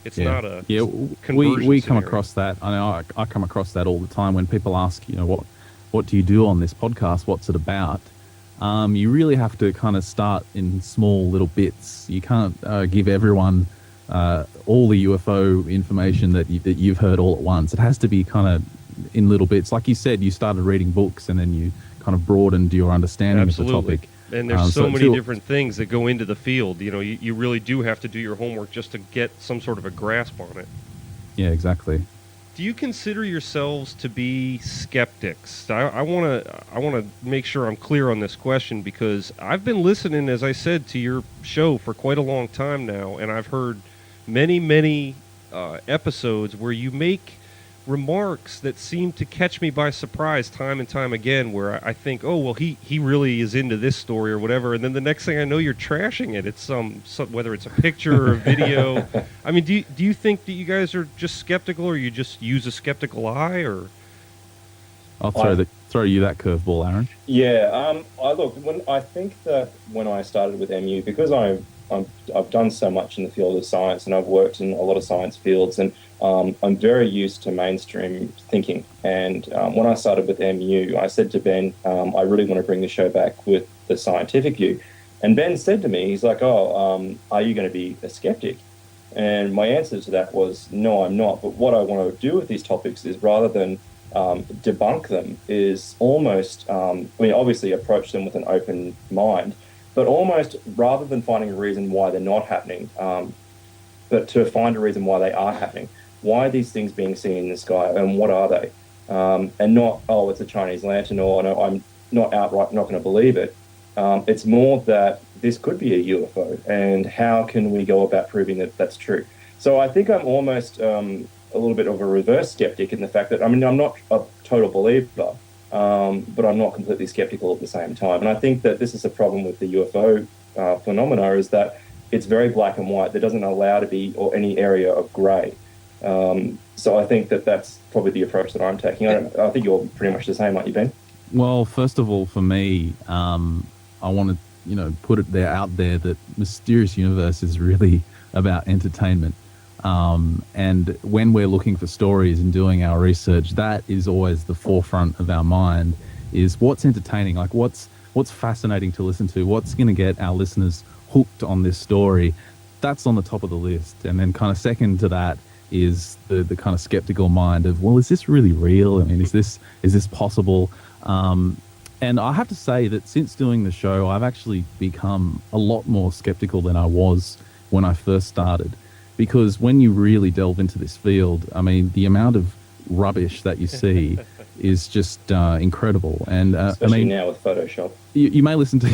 It's Yeah, not a yeah. conversion We come scenario. across that. I know I come across that all the time when people ask, what do you do on this podcast? What's it about? You really have to kind of start in small little bits. You can't give everyone all the UFO information that you've heard all at once. It has to be kind of in little bits. Like you said, you started reading books and then you kind of broadened your understanding of the Absolutely. topic. And there's so So many to different things that go into the field. You really do have to do your homework just to get some sort of a grasp on it. Yeah, exactly. Do you consider yourselves to be skeptics? I want to make sure I'm clear on this question because I've been listening, as I said, to your show for quite a long time now, and I've heard many episodes where you make remarks that seem to catch me by surprise time and time again. Where I think, oh well, he really is into this story or whatever, and then the next thing I know, you're trashing it. It's some whether it's a picture or a video. I mean, do you think that you guys are just skeptical, or you just use a skeptical eye, or I'll I throw you that curveball, Aaron. Yeah, I look when I think that when I started with MU, because I've done so much in the field of science and I've worked in a lot of science fields, and I'm very used to mainstream thinking. And when I started with MU, I said to Ben, I really want to bring the show back with the scientific view. And Ben said to me, he's like, "Oh, are you going to be a skeptic?" And my answer to that was, "No, I'm not. But what I want to do with these topics is rather than debunk them is almost, I mean, obviously approach them with an open mind, but almost rather than finding a reason why they're not happening, but to find a reason why they are happening. Why are these things being seen in the sky and what are they? And not, oh, it's a Chinese lantern or no, I'm not outright not going to believe it. It's more that this could be a UFO and how can we go about proving that that's true? So I think I'm almost a little bit of a reverse skeptic in the fact that, I mean, I'm not a total believer, but I'm not completely skeptical at the same time. And I think that this is a problem with the UFO phenomena is that it's very black and white. There doesn't allow to be or any area of grey. So I think that that's probably the approach that I'm taking. I think you're pretty much the same, aren't you, Ben? Well, first of all, for me, I want to, put it there out there that Mysterious Universe is really about entertainment. And when we're looking for stories and doing our research, that is always the forefront of our mind. Is what's entertaining, like what's fascinating to listen to, what's going to get our listeners hooked on this story. That's on the top of the list, and then kind of second to that is the kind of skeptical mind of, well, is this really real? I mean, is this possible? And I have to say that since doing the show, I've actually become a lot more skeptical than I was when I first started. Because when you really delve into this field, I mean, the amount of rubbish that you see is just incredible. And I Especially mean, now with Photoshop. you may listen to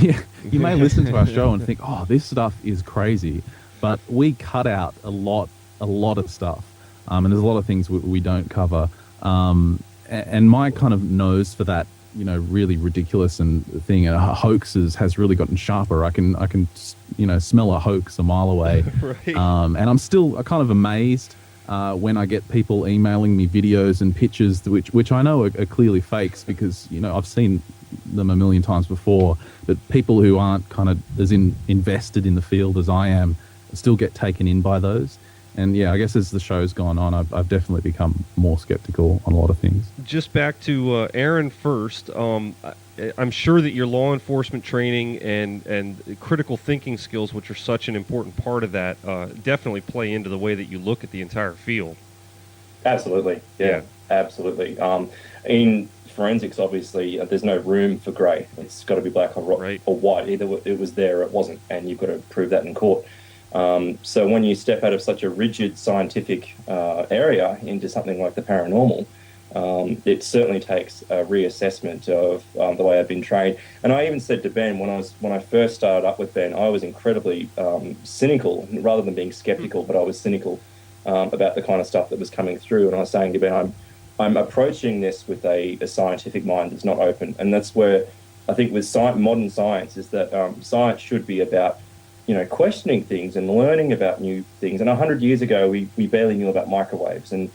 you may listen to our show and think, oh, this stuff is crazy, but we cut out a lot of stuff, and there's a lot of things we don't cover. And my kind of nose for that, really ridiculous and thing, hoaxes has really gotten sharper. I can smell a hoax a mile away. right? And I'm still kind of amazed when I get people emailing me videos and pictures which I know are clearly fakes because I've seen them a million times before. But people who aren't kind of as invested in the field as I am still get taken in by those. And yeah, I guess as the show's gone on, I've definitely become more skeptical on a lot of things. Just back to Aaron first. I'm sure that your law enforcement training and critical thinking skills, which are such an important part of that, definitely play into the way that you look at the entire field. Absolutely. Yeah. Yeah, absolutely. In forensics, obviously, there's no room for grey. It's got to be black Right. or white. Either it was there or it wasn't, and you've got to prove that in court. So when you step out of such a rigid scientific area into something like the paranormal, it certainly takes a reassessment of the way I've been trained. And I even said to Ben when I first started up with Ben, I was incredibly cynical rather than being skeptical, but I was cynical about the kind of stuff that was coming through. And I was saying to Ben, I'm approaching this with a scientific mind that's not open, and that's where I think with modern science is that science should be about questioning things and learning about new things. And 100 years ago, we barely knew about microwaves and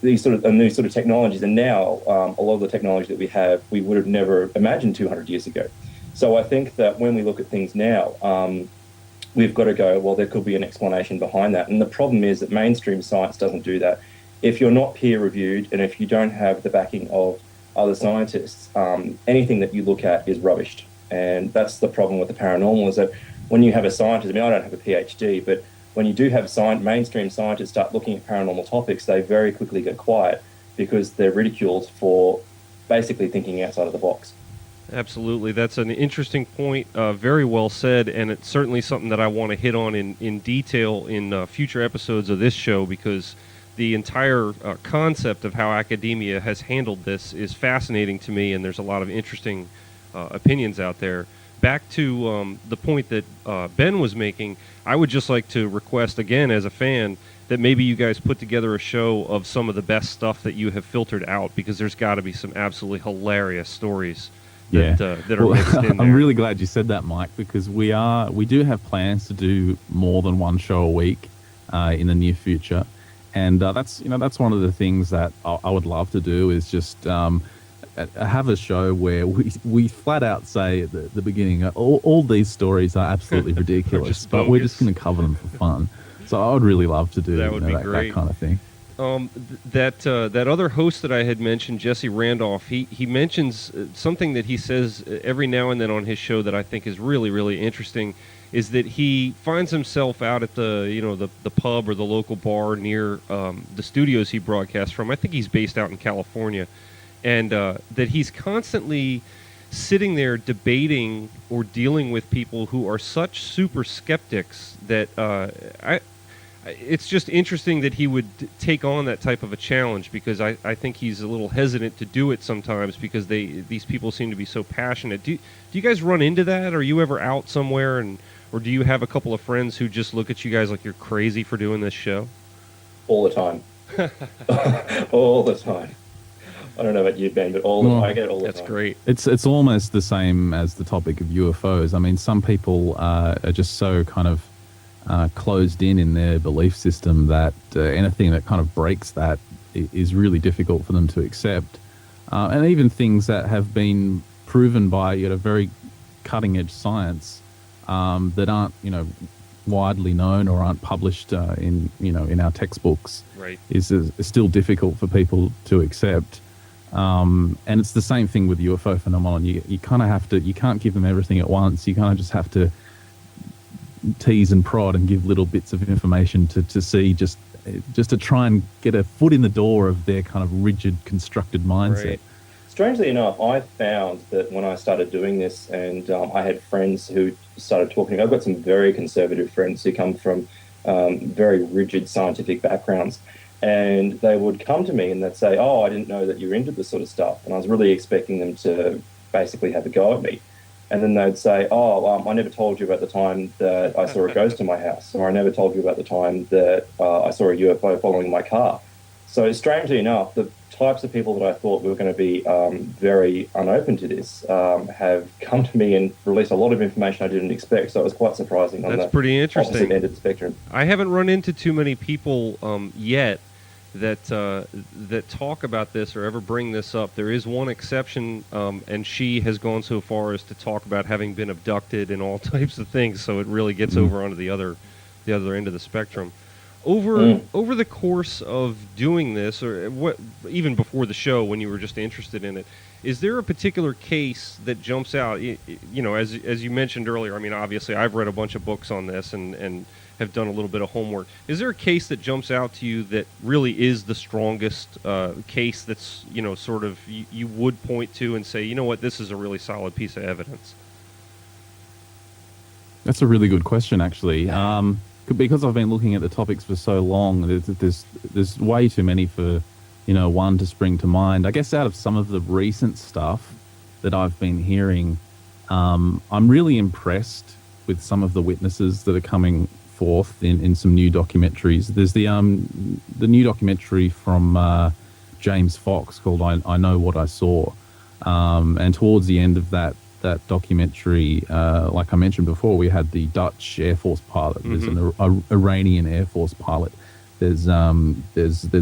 these sort of technologies. And now, a lot of the technology that we have, we would have never imagined 200 years ago. So I think that when we look at things now, we've got to go, well, there could be an explanation behind that. And the problem is that mainstream science doesn't do that. If you're not peer reviewed and if you don't have the backing of other scientists, anything that you look at is rubbished. And that's the problem with the paranormal, is that when you have a scientist, I mean, I don't have a PhD, but when you do have mainstream scientists start looking at paranormal topics, they very quickly get quiet because they're ridiculed for basically thinking outside of the box. Absolutely. That's an interesting point. Very well said, and it's certainly something that I want to hit on in detail in future episodes of this show, because the entire concept of how academia has handled this is fascinating to me, and there's a lot of interesting opinions out there. Back to the point that Ben was making, I would just like to request again as a fan that maybe you guys put together a show of some of the best stuff that you have filtered out, because there's got to be some absolutely hilarious stories that are mixed in there. I'm really glad you said that, Mike, because we do have plans to do more than one show a week in the near future, and that's one of the things that I would love to do, is just have a show where we flat out say at the beginning, all these stories are absolutely ridiculous, but we're just going to cover them for fun. So I would really love to do that that kind of thing. That other host that I had mentioned, Jesse Randolph, he mentions something that he says every now and then on his show that I think is really, really interesting, is that he finds himself out at the pub or the local bar near the studios he broadcasts from. I think he's based out in California, and that he's constantly sitting there debating or dealing with people who are such super skeptics that it's just interesting that he would take on that type of a challenge, because I think he's a little hesitant to do it sometimes, because these people seem to be so passionate. Do you guys run into that? Are you ever out somewhere, or do you have a couple of friends who just look at you guys like you're crazy for doing this show? All the time. All the time. I don't know about you, Ben, but I get it all the time. That's great. It's almost the same as the topic of UFOs. I mean, some people are just so kind of closed in their belief system that anything that kind of breaks that is really difficult for them to accept. And even things that have been proven by very cutting edge science that aren't widely known or aren't published in our textbooks, right, is still difficult for people to accept. And it's the same thing with the UFO phenomenon. You kind of have to, you can't give them everything at once. You kind of just have to tease and prod and give little bits of information to see, just to try and get a foot in the door of their kind of rigid constructed mindset. Right. Strangely enough, I found that when I started doing this, and I had friends who started talking, I've got some very conservative friends who come from very rigid scientific backgrounds, and they would come to me and they'd say, "Oh, I didn't know that you're into this sort of stuff," and I was really expecting them to basically have a go at me. And then they'd say, "Oh, I never told you about the time that I saw a ghost in my house," or "I never told you about the time that I saw a UFO following my car." So strangely enough, the types of people that I thought were going to be very unopen to this have come to me and released a lot of information I didn't expect. So it was quite surprising. That's pretty interesting. Opposite end of the spectrum. I haven't run into too many people yet that talk about this or ever bring this up. There is one exception, and she has gone so far as to talk about having been abducted and all types of things. So it really gets over onto the other end of the spectrum. Over the course of doing this, or what, even before the show, when you were just interested in it, is there a particular case that jumps out? As you mentioned earlier, I mean, obviously, I've read a bunch of books on this and have done a little bit of homework. Is there a case that jumps out to you that really is the strongest case that's, sort of you would point to and say, you know what, this is a really solid piece of evidence? That's a really good question, actually. Because I've been looking at the topics for so long, there's way too many for, one to spring to mind. I guess out of some of the recent stuff that I've been hearing, I'm really impressed with some of the witnesses that are coming forth in some new documentaries. There's the new documentary from James Fox called I Know What I Saw. And towards the end of that documentary, like I mentioned before, we had the Dutch Air Force pilot. There's an Iranian Air Force pilot. There's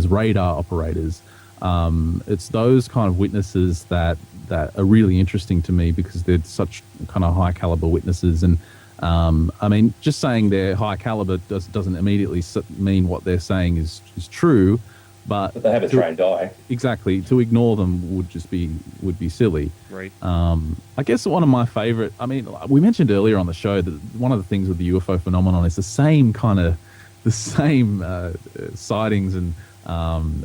radar operators. It's those kind of witnesses that are really interesting to me, because they're such kind of high caliber witnesses, and I mean, just saying they're high caliber doesn't immediately mean what they're saying is true, but But they have a trained eye. exactly, to ignore them would be silly. Right. I guess one of my favorite. I mean, we mentioned earlier on the show that one of the things with the UFO phenomenon is the same sightings and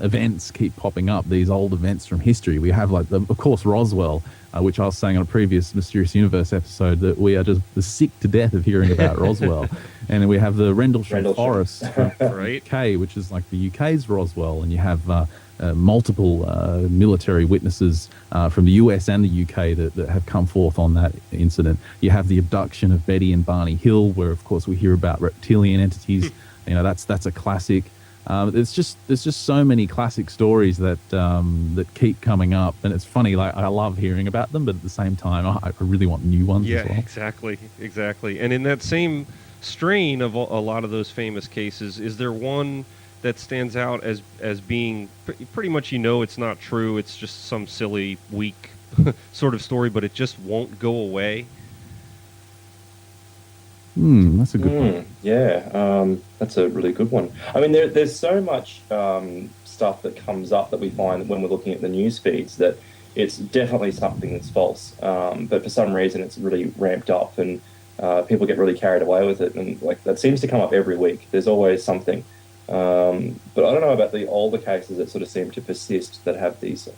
events keep popping up. These old events from history. We have like of course Roswell, which I was saying on a previous Mysterious Universe episode that we are just sick to death of hearing about Roswell. And then we have the Rendlesham Forest from Right. UK, which is like the UK's Roswell, and you have multiple military witnesses from the US and the UK that have come forth on that incident. You have the abduction of Betty and Barney Hill, where of course we hear about reptilian entities. That's a classic. There's just so many classic stories that keep coming up, and it's funny. Like I love hearing about them, but at the same time, I really want new ones Yeah, as well. exactly. And in that same strain of a lot of those famous cases, is there one that stands out as being pretty much, it's not true, it's just some silly, weak sort of story, but it just won't go away? That's a good one. Yeah, that's a really good one. I mean, there's so much stuff that comes up that we find when we're looking at the news feeds that it's definitely something that's false. But for some reason, it's really ramped up, and people get really carried away with it. And like that seems to come up every week. There's always something. But I don't know about the older cases that sort of seem to persist that have these.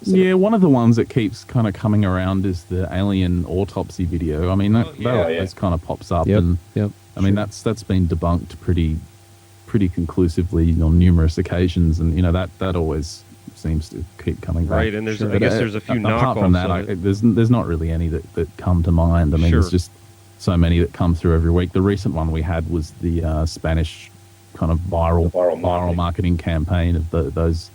Yeah, one of the ones that keeps kind of coming around is the alien autopsy video. I mean, that always kind of pops up, and I mean that's been debunked pretty conclusively on numerous occasions, and that always seems to keep coming back. Right, and I guess there's a few knockoffs. Apart from that, there's not really any that come to mind. I mean, there's just so many that come through every week. The recent one we had was the Spanish kind of viral marketing campaign of those